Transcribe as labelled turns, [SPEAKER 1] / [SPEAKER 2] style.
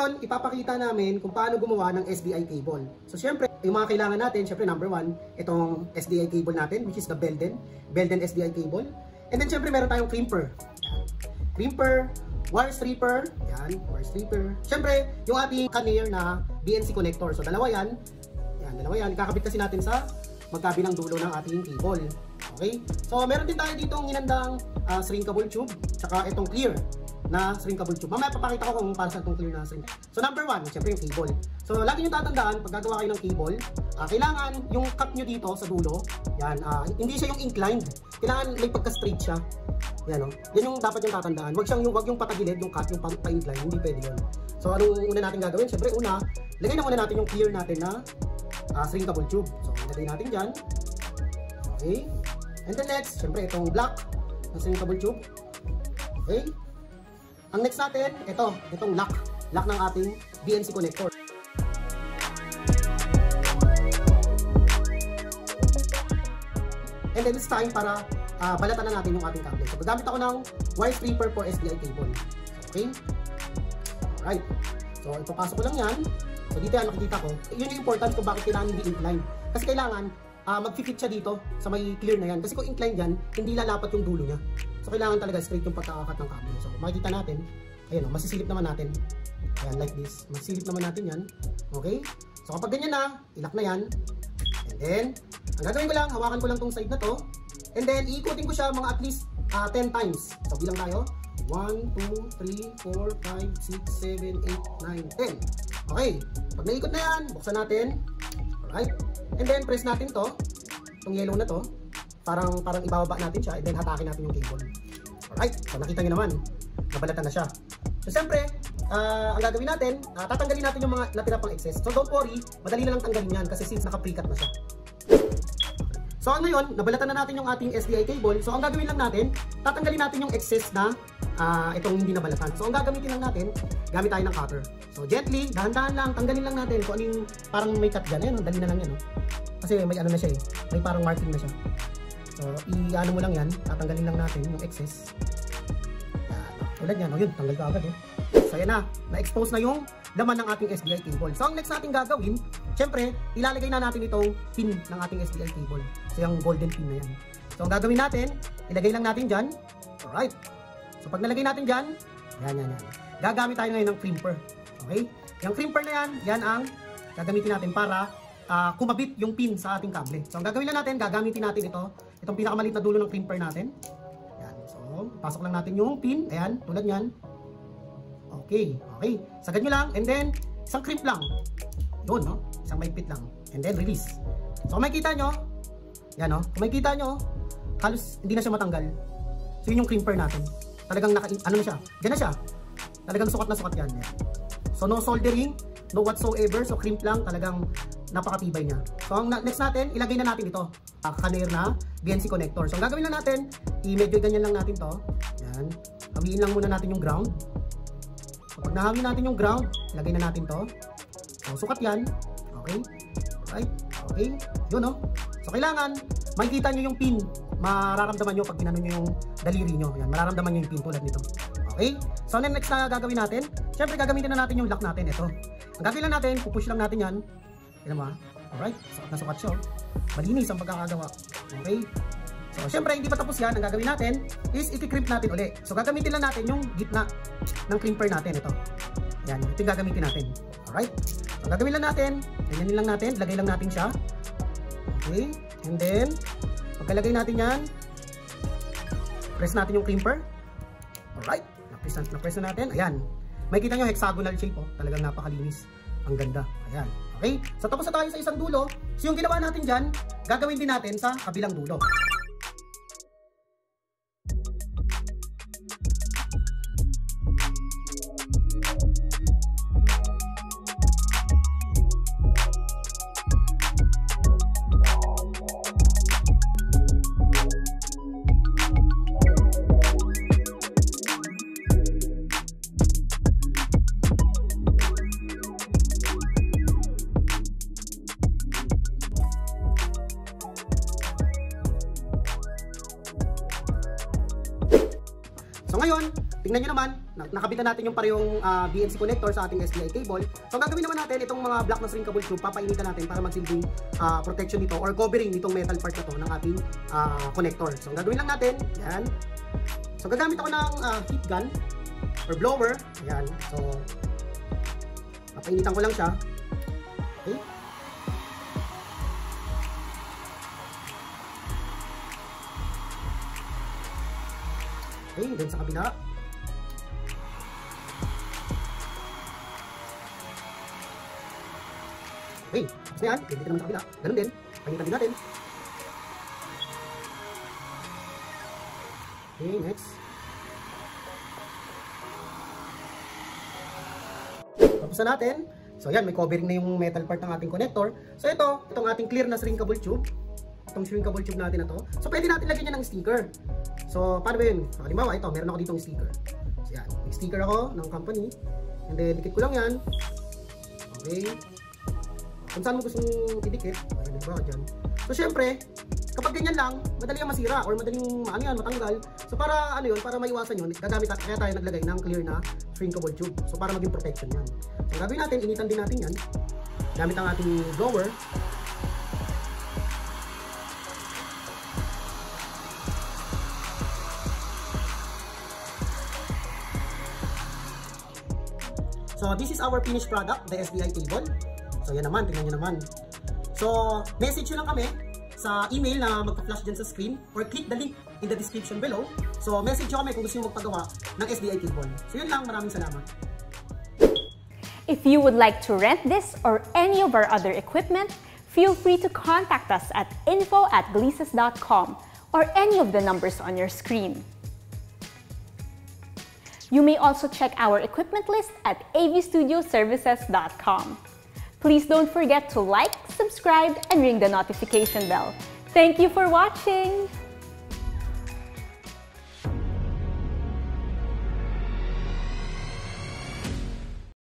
[SPEAKER 1] ngayon, ipapakita namin kung paano gumawa ng SDI cable. So syempre, yung mga kailangan natin, syempre number 1, itong SDI cable natin, which is the Belden SDI cable. And then syempre meron tayong crimper. Yan. Crimper, wire stripper, yan, wire stripper. Syempre, yung ating canner na BNC connector. So dalawa yan. Yan, dalawa yan. Kakabit kasi natin sa magkabilang dulo ng ating cable. Okay? So meron din tayo ditong ginandang shrinkable tube, tsaka itong clear na shrinkable tube. Mamaya papakita ko kung para sa itong clear na shrinkable. So number 1, syempre yung cable. So lagi nyo tatandaan, pag gagawa kayo ng cable, kailangan yung cut nyo dito sa dulo, yan, hindi siya yung inclined. Kailangan may pagka-straight siya. Yan, yan yung dapat yung tatandaan. Wag yung patagilid, yung cut, yung pa-incline, hindi pwede yun. So anong una natin gagawin? Syempre una, lagay na muna natin yung clear natin na shrinkable tube. So lagay natin dyan. Okay. And then next, syempre itong black na shrinkable tube. Okay. Ang next natin, itong lock ng ating BNC connector. And then it's time para balatan na natin yung ating cable. So gagamit ako ng wire stripper for SDI cable. Okay? Alright. So ipapasok ko lang yan. So dito yan nakikita ko. Yun yung important kung bakit kailangan hindi incline. Kasi kailangan mag-fit siya dito sa may clear na yan. Kasi kung incline yan, hindi lalapat yung dulo niya. So kailangan talaga straight yung pagkakakat ng cable. So makikita natin, ayun masisilip naman natin. Ayan, like this. Masisilip naman natin yan. Okay? So kapag ganyan na, ilak na yan. And then, ang gagawin ko lang, hawakan ko lang tong side na to. And then, iikutin ko siya mga at least 10 times. So bilang tayo. 1, 2, 3, 4, 5, 6, 7, 8, 9, 10. Okay. Pag naikot na yan, buksan natin. Alright. And then, press natin to. Itong yellow na to. Parang ibababa natin siya. And then, hatakin natin yung cable. Alright. So, nakita nyo naman. Nabalatan na siya. So, siyempre, ang gagawin natin, tatanggalin natin yung mga natira pang excess. So, don't worry. Madali na lang tanggalin yan kasi since naka-precut na siya. So, ngayon, nabalatan na natin yung ating SDI cable. So, ang gagawin lang natin, tatanggalin natin yung excess na itong hindi nabalatan. So, ang gagamitin lang natin, gamit tayo ng cutter. So, gently, dahan-dahan lang, tanggalin lang natin kung ano yung parang may cut dyan. Ayan, dali na lang yan. Kasi may ano na siya eh. May parang marking na siya. So, i-ano mo lang yan, tatanggalin lang natin yung excess. Tulad yan, yun, tanggal ka agad. So, yan na, na-expose na yung laman ng ating SDI cable. So, ang next natin gagawin, syempre, ilalagay na natin itong pin ng ating SDI cable. So, yung golden pin na yan. So, ang gagawin natin, ilagay lang natin dyan. Alright. So, pag nalagay natin dyan, yan. Gagamit tayo ngayon ng crimper. Okay? Yung crimper na yan, yan ang gagamitin natin para kumabit yung pin sa ating kable. So, ang gagawin lang natin, gagamitin natin itong pinakamalit na dulo ng crimper natin. Yan. So, pasok lang natin yung pin. Ayan, tulad yan. Okay. Sagad nyo lang. And then, isang crimp lang. Yun, no? Isang maipit lang. And then, release. So, kung makikita nyo, yan, no? Kung makikita nyo, halos hindi na siya matanggal. So, yun yung crimper natin. Talagang ano na siya? Diyan na siya. Talagang sukat na sukat yan. So, no soldering, no whatsoever. So, crimp lang. Talagang napakatibay niya. So, ang next natin, ilagay na natin ito. Canner na BNC connector. So, ang gagawin lang natin, i-medyo ganyan lang natin to. Yan. Hawiin lang muna natin yung ground. So, pag nahawin natin yung ground, ilagay na natin to. So, sukat yan. Okay. Alright. Okay. Yun, no? So, kailangan, makikita nyo yung pin. Mararamdaman nyo pag ginano nyo yung daliri nyo. Yan. Mararamdaman nyo yung pin tulad nito. Okay. So, next na gagawin natin, syempre gagamitin na natin yung lock natin. Ito. Ang gagawin lang natin, pupush lang natin yan. Yan mo ha. Alright. Sukat na sukat siya. Malinis ang pagkakagawa. Okay. So, syempre, hindi pa tapos yan. Ang gagawin natin is i-crimp natin uli. So, gagamitin lang natin yung gitna ng crimper natin. Ito. Yan. Ito yung gagamitin natin. Alright. So, ang gagawin lang natin, ganyanin lang natin, lagay lang natin siya. Okay. And then, pagkalagay natin yan, press natin yung crimper. Alright. Na-press na natin. Ayan. Makikita nyo hexagonal shape. Oh. Talagang napakalinis. Ang ganda. Ayan. Okay. So, tapos na tayo sa isang dulo. So, yung ginawa natin dyan, gagawin din natin sa kabilang dulo. So ngayon, tingnan nyo naman, nakabitan natin yung parehong BNC connector sa ating SPI cable. So ang gagawin naman natin, itong mga black na shrinkable tube, papainitan natin para magsilbing protection nito or covering nitong metal part na to ng ating connector. So ang gagawin lang natin, yan. So gagamit ako ng heat gun or blower, yan. So papainitan ko lang siya. Okay. Okay, then sa kabila. Okay, tapos na yan. Pinitin naman sa kabila. Ganun din. Painitan din natin. Okay, next. Tapos na natin. So yan, may covering na yung metal part ng ating connector. So itong ating clear na shrinkable tube. Itong shrinkable tube natin na to. So pwede natin lagyan niya ng sticker. So paano ba yun? Halimbawa ito, meron ako ditong sticker. So yan, may sticker ako ng company. And then dikit ko lang yan. Okay. Kung saan mo gustong idikit, ayun, diba dyan. So syempre, kapag ganyan lang, madali yung masira or madaling matanggal. So para ano yun, para maiwasan yun, gagamit kaya tayo naglagay ng clear na shrinkable tube. So para maging protection yan. So gagawin natin, initan din natin yan. Gamit ang ating blower. So this is our finished product, the SPI cable. So yan naman, tingnan nyo naman. So message nyo lang kami sa email na magpa-flash dyan sa screen or click the link in the description below. So message nyo kami kung gusto nyo magpagawa ng SPI cable. So yun lang, maraming salamat.
[SPEAKER 2] If you would like to rent this or any of our other equipment, feel free to contact us at info@gleesus.com or any of the numbers on your screen. You may also check our equipment list at avstudioservices.com. Please don't forget to like, subscribe, and ring the notification bell. Thank you for watching!